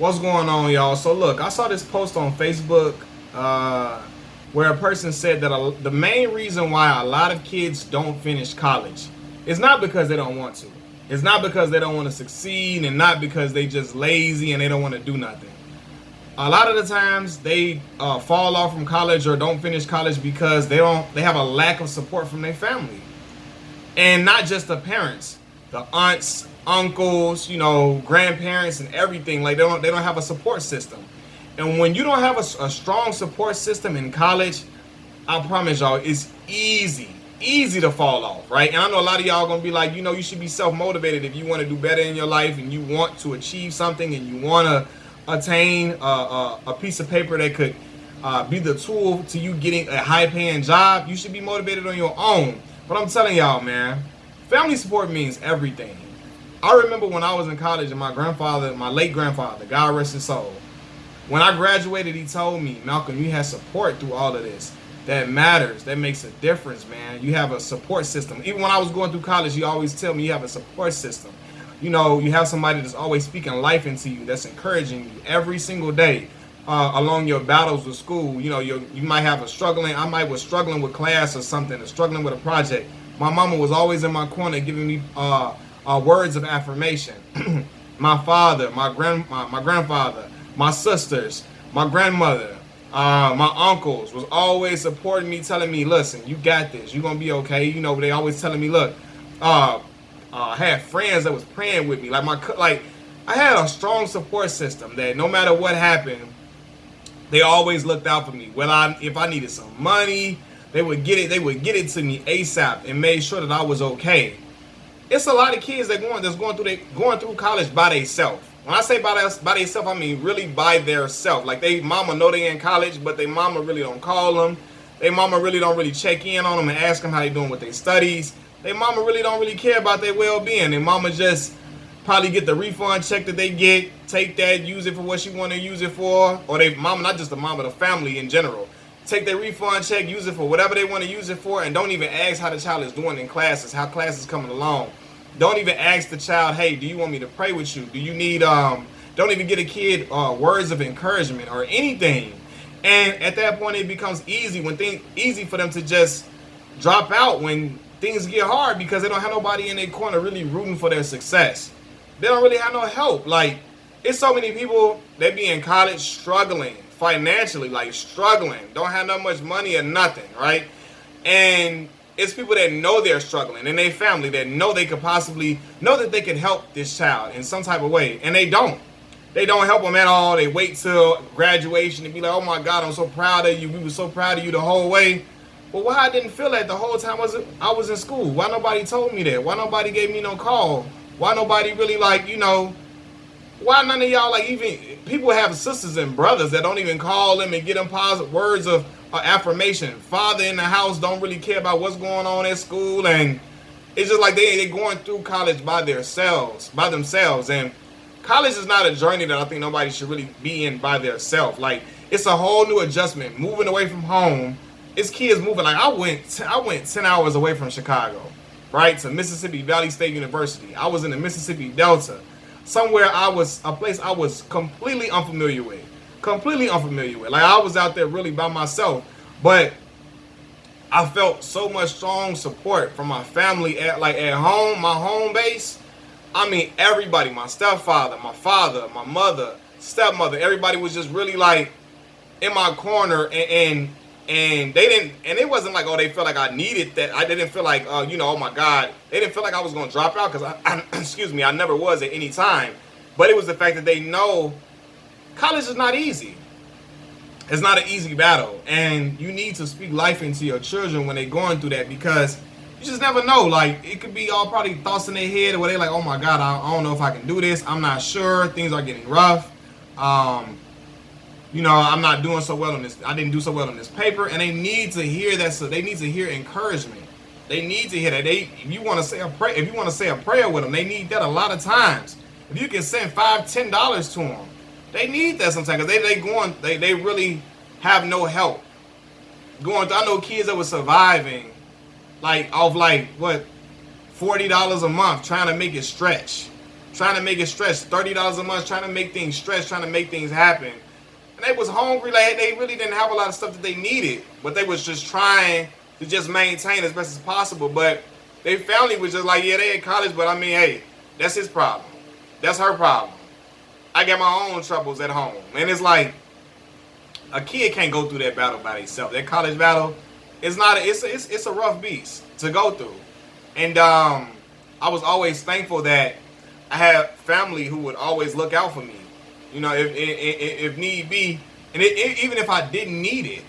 What's going on, y'all? So look, I saw this post on Facebook where a person said that the main reason why a lot of kids don't finish college is not because they don't want to. It's not because they don't want to succeed, and not because they just lazy and they don't want to do nothing. A lot of the times they fall off from college or don't finish college because they have a lack of support from their family, and not just the parents, the aunts, uncles, grandparents, and everything. Like they don't have a support system. And when you don't have a strong support system in college, I promise y'all, it's easy to fall off, right? And I know a lot of y'all gonna be like, you should be self-motivated if you want to do better in your life and you want to achieve something and you want to attain a piece of paper that could be the tool to you getting a high-paying job. You should be motivated on your own. But I'm telling y'all, man, family support means everything. I remember when I was in college and my grandfather, my late grandfather, God rest his soul, when I graduated, he told me, Malcolm, you had support through all of this. That matters. That makes a difference, man. You have a support system. Even when I was going through college, you always tell me you have a support system. You have somebody that's always speaking life into you, that's encouraging you every single day along your battles with school. You might have I was struggling with class or something, or struggling with a project. My mama was always in my corner giving me words of affirmation. My father, my grandfather, my sisters, my grandmother, my uncles was always supporting me, telling me, listen, you got this, you're gonna be okay. They always telling me, look, I had friends that was praying with me. I had a strong support system that no matter what happened, they always looked out for me. If I needed some money, they would get it to me ASAP and made sure that I was okay. It's a lot of kids that's going through college by themselves. When I say by themselves, I mean really by their self. Like they mama know they in college, but they mama really don't call them. They mama really don't really check in on them and ask them how they doing with their studies. They mama really don't really care about their well-being. Their mama just probably get the refund check that they get, take that, use it for what she want to use it for. Or they mama, not just the mama, the family in general, take their refund check, use it for whatever they want to use it for, and don't even ask how the child is doing in classes, how classes coming along. Don't even ask the child, hey, do you want me to pray with you? Do you need, don't even get a kid words of encouragement or anything. And at that point, it becomes easy for them to just drop out when things get hard, because they don't have nobody in their corner really rooting for their success. They don't really have no help. Like, it's so many people that be in college struggling financially, don't have no much money or nothing, right? And it's people that know they're struggling, and their family that know they could possibly know that they can help this child in some type of way, and they don't. They don't help them at all. They wait till graduation and be like, "Oh my God, I'm so proud of you. We were so proud of you the whole way." Well, why I didn't feel that the whole time I was in school? Why nobody told me that? Why nobody gave me no call? Why nobody really why none of y'all, even people have sisters and brothers that don't even call them and get them positive words of affirmation. Father in the house don't really care about what's going on at school, and it's just like they going through college by themselves. And college is not a journey that I think nobody should really be in by themselves. Like, it's a whole new adjustment, moving away from home. It's kids moving. Like, I went 10 hours away from Chicago, right, to Mississippi Valley State University. I was in the Mississippi Delta, a place I was completely unfamiliar with. Like, I was out there really by myself, but I felt so much strong support from my family at home, my home base. I mean, everybody, my stepfather, my father, my mother, stepmother, everybody was just really in my corner, and they didn't, and it wasn't like, oh, they felt like I needed that. I didn't feel like, oh my God, they didn't feel like I was going to drop out, because excuse me, I never was at any time. But it was the fact that they know college is not easy. It's not an easy battle, and you need to speak life into your children when they're going through that, because you just never know. Like, it could be all probably thoughts in their head where they're like, oh my God, I don't know if I can do this. I'm not sure. Things are getting rough. I'm not doing so well on this. I didn't do so well on this paper, and they need to hear that. So they need to hear encouragement. They need to hear that. If you want to say a prayer with them, they need that a lot of times. If you can send $5-10 to them, they need that sometimes, because they really have no help. I know kids that were surviving off $40 a month, trying to make it stretch. trying to make it stretch, $30 a month, trying to make things stretch, trying to make things happen. And they was hungry, like they really didn't have a lot of stuff that they needed, but they was just trying to just maintain as best as possible. But their family was just like, yeah, they in college, but I mean, hey, that's his problem. That's her problem. I got my own troubles at home. And it's like, a kid can't go through that battle by themselves. That college battle is not, it's a rough beast to go through. And I was always thankful that I had family who would always look out for me. You know, if need be, and even if I didn't need it,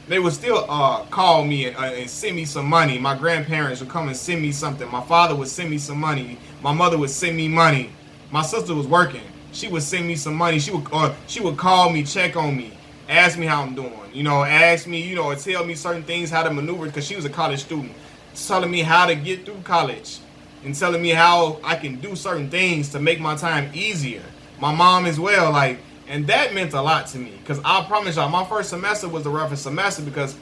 they would still call me and send me some money. My grandparents would come and send me something. My father would send me some money. My mother would send me money. My sister was working. She would send me some money. She would call me, check on me, ask me how I'm doing. You know, ask me, you know, or tell me certain things, how to maneuver, because she was a college student, telling me how to get through college and telling me how I can do certain things to make my time easier. My mom as well, like, and that meant a lot to me, because I promise y'all, my first semester was the roughest semester because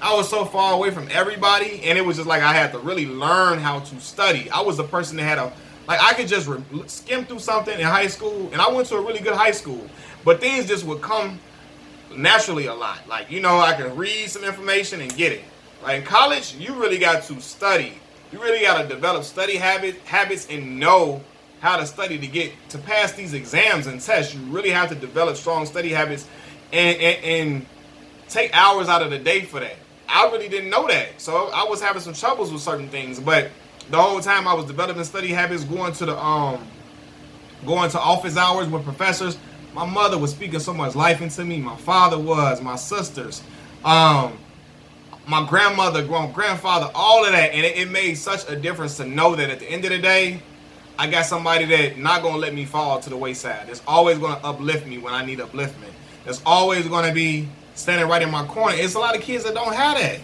I was so far away from everybody, and it was just like I had to really learn how to study. I was the person that had I could just skim through something in high school, and I went to a really good high school, but things just would come naturally a lot. Like, you know, I could read some information and get it. Like in college, you really got to study. You really got to develop study habits and know how to study to pass these exams and tests. You really have to develop strong study habits and take hours out of the day for that. I really didn't know that. So I was having some troubles with certain things, but the whole time I was developing study habits, going to office hours with professors. My mother was speaking so much life into me. My father was, my sisters, my grandmother, grandfather, all of that. And it made such a difference to know that at the end of the day, I got somebody that not going to let me fall to the wayside. That's always going to uplift me when I need upliftment. That's always going to be standing right in my corner. It's a lot of kids that don't have that.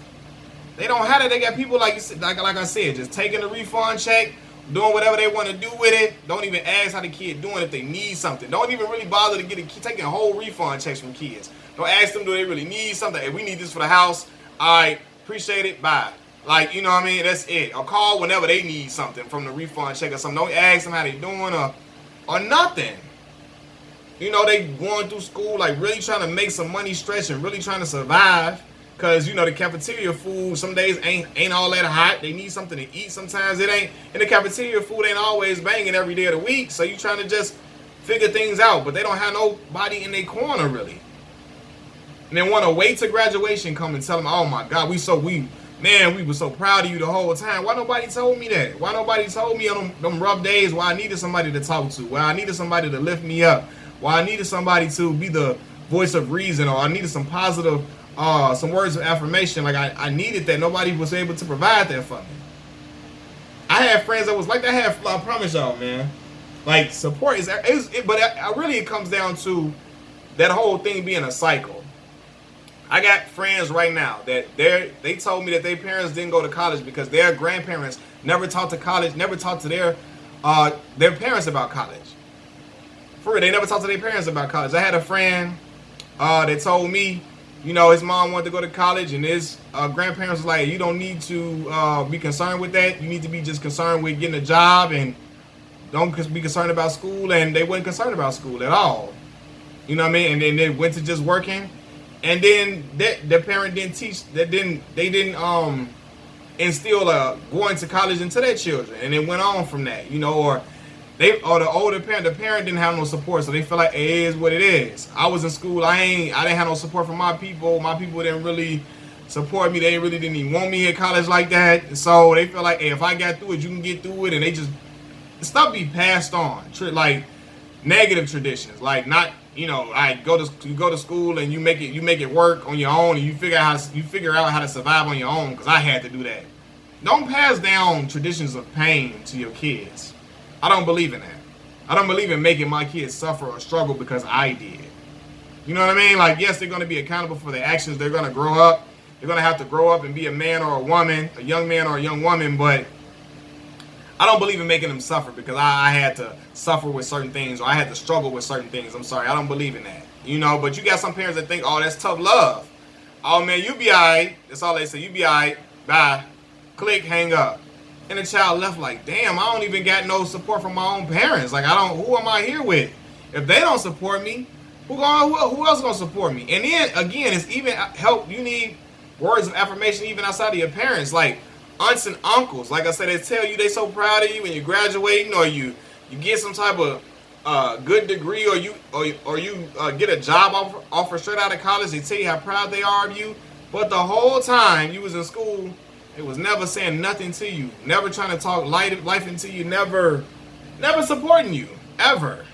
They don't have it. They got people like I said, just taking the refund check, doing whatever they want to do with it. Don't even ask how the kid doing if they need something. Don't even really bother to taking a whole refund checks from kids. Don't ask them, do they really need something? Hey, we need this for the house. All right, appreciate it. Bye. Like, you know what I mean? That's it. Or call whenever they need something from the refund check or something. Don't ask them how they doing or nothing. You know, they going through school, like really trying to make some money stretch and really trying to survive. Cause you know the cafeteria food some days ain't all that hot. They need something to eat. Sometimes it ain't. And the cafeteria food ain't always banging every day of the week. So you trying to just figure things out. But they don't have nobody in their corner really. And they want to wait till graduation come and tell them, oh my God, we were so proud of you the whole time. Why nobody told me that? Why nobody told me on them rough days why I needed somebody to talk to? Why I needed somebody to lift me up? Why I needed somebody to be the voice of reason, or I needed some positive, some words of affirmation. Like I needed that. Nobody was able to provide that for me. I had friends that was like that. I promise y'all, man. Like support but really it comes down to that whole thing being a cycle. I got friends right now that they told me that their parents didn't go to college because their grandparents never taught to their parents about college. For real, they never talked to their parents about college. I had a friend that told me, you know, his mom wanted to go to college, and his grandparents was like, you don't need to be concerned with that. You need to be just concerned with getting a job and don't be concerned about school. And they weren't concerned about school at all. You know what I mean? And then they went to just working. And then their parent didn't teach, they didn't instill going to college into their children. And it went on from that, you know, or the older parent, the parent didn't have no support, so they feel like it is what it is. I was in school, I didn't have no support from my people. My people didn't really support me. They really didn't even want me at college like that. So they feel like, hey, if I got through it, you can get through it. And they just, stuff be passed on, like negative traditions, like not, you know, you go to school and you make it work on your own, and you figure out how to survive on your own. Because I had to do that. Don't pass down traditions of pain to your kids. I don't believe in that. I don't believe in making my kids suffer or struggle because I did. You know what I mean? Like, yes, they're going to be accountable for their actions. They're going to grow up. They're going to have to grow up and be a man or a woman, a young man or a young woman. But I don't believe in making them suffer because I had to suffer with certain things, or I had to struggle with certain things. I'm sorry. I don't believe in that. You know, but you got some parents that think, oh, that's tough love. Oh, man, you be all right. That's all they say. You be all right. Bye. Click, hang up. And the child left like, damn, I don't even got no support from my own parents. Like, who am I here with? If they don't support me, who else gonna support me? And then again, it's even help. You need words of affirmation even outside of your parents, like aunts and uncles. Like I said, they tell you they so proud of you when you're graduating, or you get some type of good degree, or you get a job offer straight out of college. They tell you how proud they are of you, but the whole time you was in school, it was never saying nothing to you, never trying to talk life into you, never supporting you ever.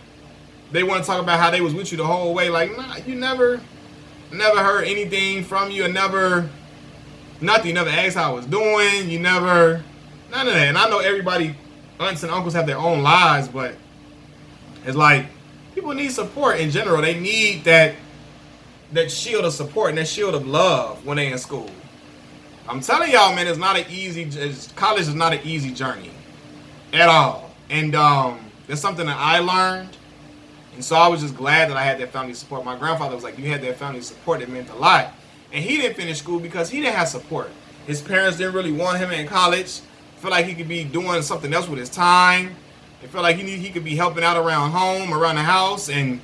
They want to talk about how they was with you the whole way. Like, nah, you never heard anything from you, and nothing. You never asked how I was doing. You never, none of that. And I know everybody, aunts and uncles have their own lives, but it's like people need support in general. They need that shield of support and that shield of love when they're in school. I'm telling y'all, man, college is not an easy journey at all. And it's something that I learned. And so I was just glad that I had that family support. My grandfather was like, you had that family support that meant a lot. And he didn't finish school because he didn't have support. His parents didn't really want him in college. Felt like he could be doing something else with his time. It felt like he could be helping out around home, around the house. And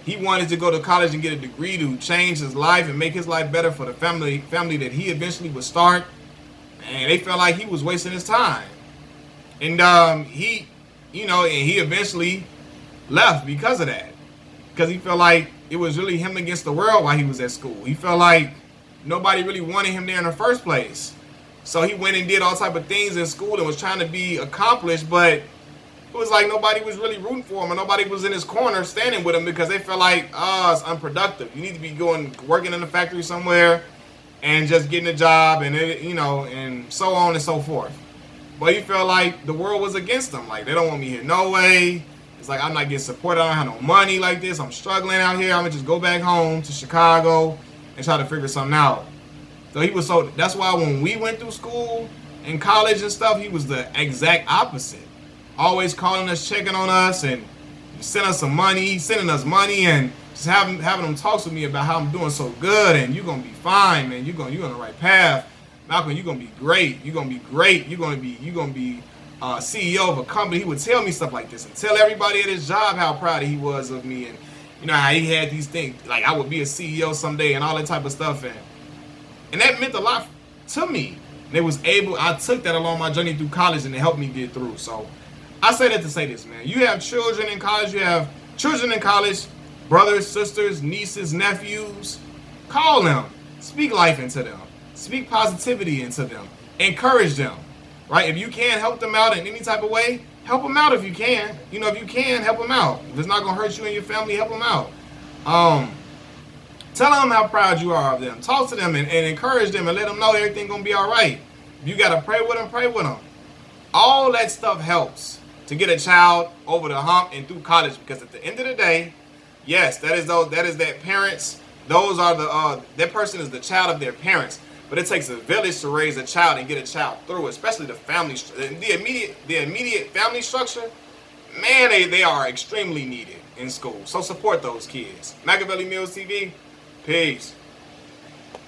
he wanted to go to college and get a degree to change his life and make his life better for the family that he eventually would start. And they felt like he was wasting his time. And he eventually left because of that, because he felt like it was really him against the world while he was at school. He felt like nobody really wanted him there in the first place, so he went and did all type of things in school and was trying to be accomplished, but it was like nobody was really rooting for him, and nobody was in his corner standing with him, because they felt like, it's unproductive. You need to be working in a factory somewhere and just getting a job, and and so on and so forth. But he felt like the world was against him. Like, they don't want me here no way. It's like, I'm not getting support. I don't have no money like this. I'm struggling out here. I'm going to just go back home to Chicago and try to figure something out. So that's why when we went through school and college and stuff, he was the exact opposite. Always calling us, checking on us, and sending us money, and just having them talk to me about how I'm doing so good, and you're going to be fine, man. You're on the right path. Malcolm, you're going to be great. You're going to be great. You're going to be CEO of a company. He would tell me stuff like this and tell everybody at his job how proud he was of me, and how he had these things like I would be a CEO someday and all that type of stuff, and that meant a lot to me. And I took that along my journey through college, and it helped me get through. So I say that to say this, man. You have children in college. Brothers, sisters, nieces, nephews. Call them. Speak life into them. Speak positivity into them. Encourage them. Right? If you can help them out in any type of way, help them out if you can. If you can, help them out. If it's not going to hurt you and your family, help them out. Tell them how proud you are of them. Talk to them and encourage them and let them know everything's going to be all right. If you got to pray with them, pray with them. All that stuff helps to get a child over the hump and through college, because at the end of the day, yes, that is that parents. Those are that person is the child of their parents. But it takes a village to raise a child and get a child through, especially the family, the immediate family structure. Man, they are extremely needed in school. So support those kids. Machiavelli Mills TV, peace.